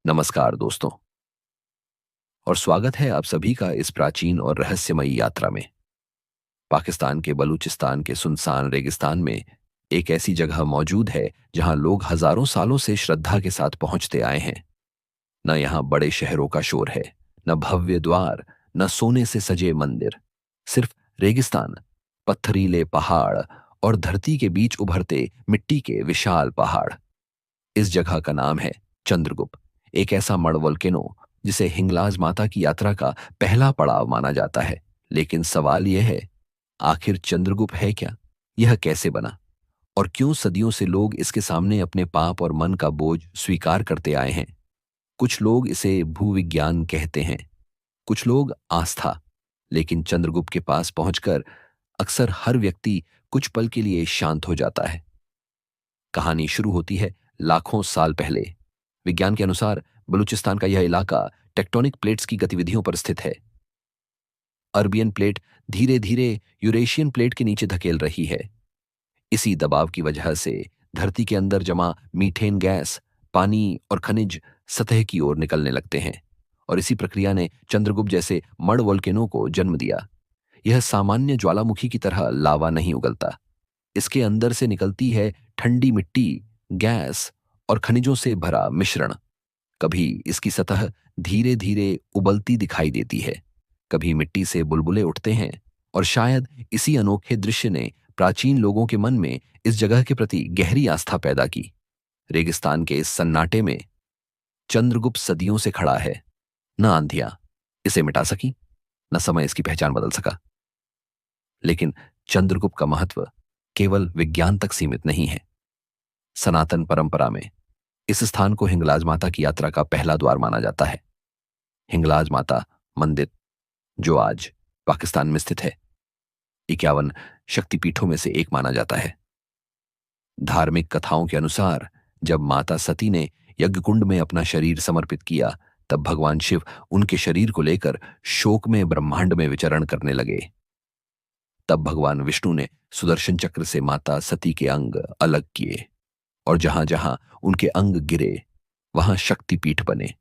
नमस्कार दोस्तों और स्वागत है आप सभी का इस प्राचीन और रहस्यमयी यात्रा में। पाकिस्तान के बलूचिस्तान के सुनसान रेगिस्तान में एक ऐसी जगह मौजूद है जहां लोग हजारों सालों से श्रद्धा के साथ पहुंचते आए हैं। न यहाँ बड़े शहरों का शोर है, न भव्य द्वार, न सोने से सजे मंदिर। सिर्फ रेगिस्तान, पत्थरीले पहाड़ और धरती के बीच उभरते मिट्टी के विशाल पहाड़। इस जगह का नाम है चंद्रगुप्त, एक ऐसा मड़ वोल्केनो जिसे हिंगलाज माता की यात्रा का पहला पड़ाव माना जाता है। लेकिन सवाल यह है, आखिर चंद्रगुप्त है क्या? यह कैसे बना? और क्यों सदियों से लोग इसके सामने अपने पाप और मन का बोझ स्वीकार करते आए हैं? कुछ लोग इसे भूविज्ञान कहते हैं, कुछ लोग आस्था। लेकिन चंद्रगुप्त के पास पहुंचकर अक्सर हर व्यक्ति कुछ पल के लिए शांत हो जाता है। कहानी शुरू होती है लाखों साल पहले। विज्ञान के अनुसार बलूचिस्तान का यह इलाका टेक्टोनिक प्लेट्स की गतिविधियों पर स्थित है। अरबियन प्लेट धीरे धीरे यूरेशियन प्लेट के नीचे धकेल रही है। इसी दबाव की वजह से धरती के अंदर जमा मीथेन गैस, पानी और खनिज सतह की ओर निकलने लगते हैं। और इसी प्रक्रिया ने चंद्रगुप्त जैसे मड़ वोल्केनो को जन्म दिया। यह सामान्य ज्वालामुखी की तरह लावा नहीं उगलता। इसके अंदर से निकलती है ठंडी मिट्टी, गैस और खनिजों से भरा मिश्रण। कभी इसकी सतह धीरे धीरे उबलती दिखाई देती है, कभी मिट्टी से बुलबुले उठते हैं। और शायद इसी अनोखे दृश्य ने प्राचीन लोगों के मन में इस जगह के प्रति गहरी आस्था पैदा की। रेगिस्तान के इस सन्नाटे में चंद्रगुप्त सदियों से खड़ा है। न आंधियां इसे मिटा सकी, न समय इसकी पहचान बदल सका। लेकिन चंद्रगुप्त का महत्व केवल विज्ञान तक सीमित नहीं है। सनातन परंपरा में इस स्थान को हिंगलाज माता की यात्रा का पहला द्वार माना जाता है। हिंगलाज माता मंदिर, जो आज पाकिस्तान में स्थित है, 51 शक्तिपीठों में से एक माना जाता है। धार्मिक कथाओं के अनुसार जब माता सती ने यज्ञकुंड में अपना शरीर समर्पित किया, तब भगवान शिव उनके शरीर को लेकर शोक में ब्रह्मांड में विचरण करने लगे। तब भगवान विष्णु ने सुदर्शन चक्र से माता सती के अंग अलग किए और जहां जहां उनके अंग गिरे वहां शक्तिपीठ बने।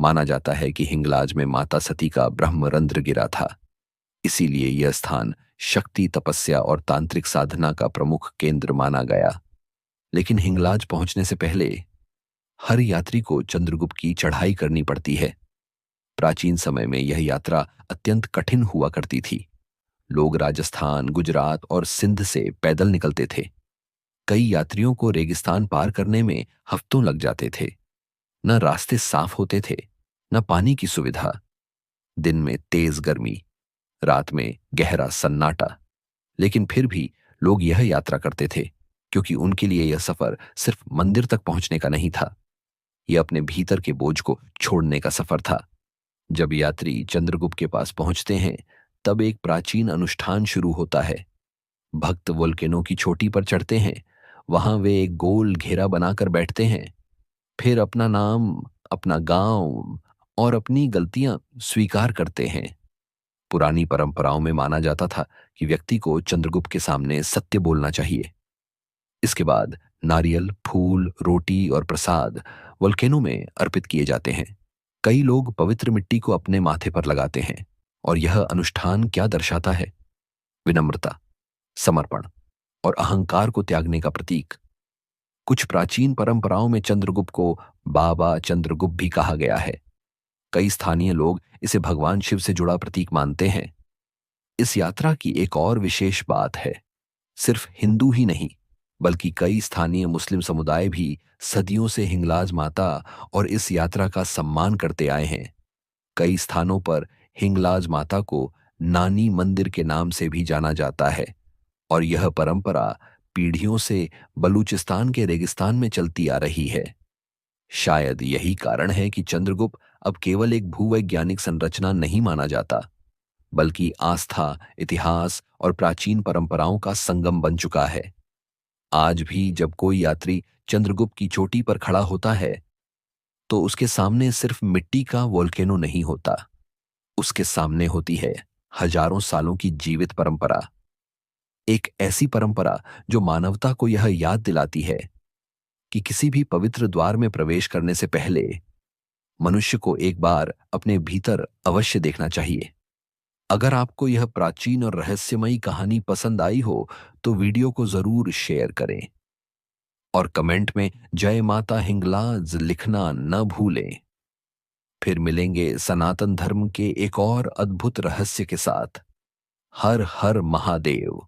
माना जाता है कि हिंगलाज में माता सती का ब्रह्मरंध्र गिरा था। इसीलिए यह स्थान शक्ति, तपस्या और तांत्रिक साधना का प्रमुख केंद्र माना गया। लेकिन हिंगलाज पहुंचने से पहले हर यात्री को चंद्रगुप्त की चढ़ाई करनी पड़ती है। प्राचीन समय में यह यात्रा अत्यंत कठिन हुआ करती थी। लोग राजस्थान, गुजरात और सिंध से पैदल निकलते थे। कई यात्रियों को रेगिस्तान पार करने में हफ्तों लग जाते थे। न रास्ते साफ होते थे, न पानी की सुविधा। दिन में तेज गर्मी, रात में गहरा सन्नाटा। लेकिन फिर भी लोग यह यात्रा करते थे, क्योंकि उनके लिए यह सफर सिर्फ मंदिर तक पहुंचने का नहीं था, यह अपने भीतर के बोझ को छोड़ने का सफर था। जब यात्री चंद्रगुप्त के पास पहुंचते हैं, तब एक प्राचीन अनुष्ठान शुरू होता है। भक्त वोल्केनो की चोटी पर चढ़ते हैं। वहां वे एक गोल घेरा बनाकर बैठते हैं। फिर अपना नाम, अपना गांव और अपनी गलतियां स्वीकार करते हैं। पुरानी परंपराओं में माना जाता था कि व्यक्ति को चंद्रगुप्त के सामने सत्य बोलना चाहिए। इसके बाद नारियल, फूल, रोटी और प्रसाद वोल्केनो में अर्पित किए जाते हैं। कई लोग पवित्र मिट्टी को अपने माथे पर लगाते हैं। और यह अनुष्ठान क्या दर्शाता है? विनम्रता, समर्पण और अहंकार को त्यागने का प्रतीक। कुछ प्राचीन परंपराओं में चंद्रगुप्त को बाबा चंद्रगुप्त भी कहा गया है। कई स्थानीय लोग इसे भगवान शिव से जुड़ा प्रतीक मानते हैं। इस यात्रा की एक और विशेष बात है, सिर्फ हिंदू ही नहीं बल्कि कई स्थानीय मुस्लिम समुदाय भी सदियों से हिंगलाज माता और इस यात्रा का सम्मान करते आए हैं। कई स्थानों पर हिंगलाज माता को नानी मंदिर के नाम से भी जाना जाता है। और यह परंपरा पीढ़ियों से बलूचिस्तान के रेगिस्तान में चलती आ रही है। शायद यही कारण है कि चंद्रगुप्त अब केवल एक भूवैज्ञानिक संरचना नहीं माना जाता, बल्कि आस्था, इतिहास और प्राचीन परंपराओं का संगम बन चुका है। आज भी जब कोई यात्री चंद्रगुप्त की चोटी पर खड़ा होता है, तो उसके सामने सिर्फ मिट्टी का वोल्केनो नहीं होता, उसके सामने होती है हजारों सालों की जीवित परंपरा। एक ऐसी परंपरा जो मानवता को यह याद दिलाती है कि किसी भी पवित्र द्वार में प्रवेश करने से पहले मनुष्य को एक बार अपने भीतर अवश्य देखना चाहिए। अगर आपको यह प्राचीन और रहस्यमयी कहानी पसंद आई हो तो वीडियो को जरूर शेयर करें और कमेंट में जय माता हिंगलाज लिखना न भूलें। फिर मिलेंगे सनातन धर्म के एक और अद्भुत रहस्य के साथ। हर हर महादेव।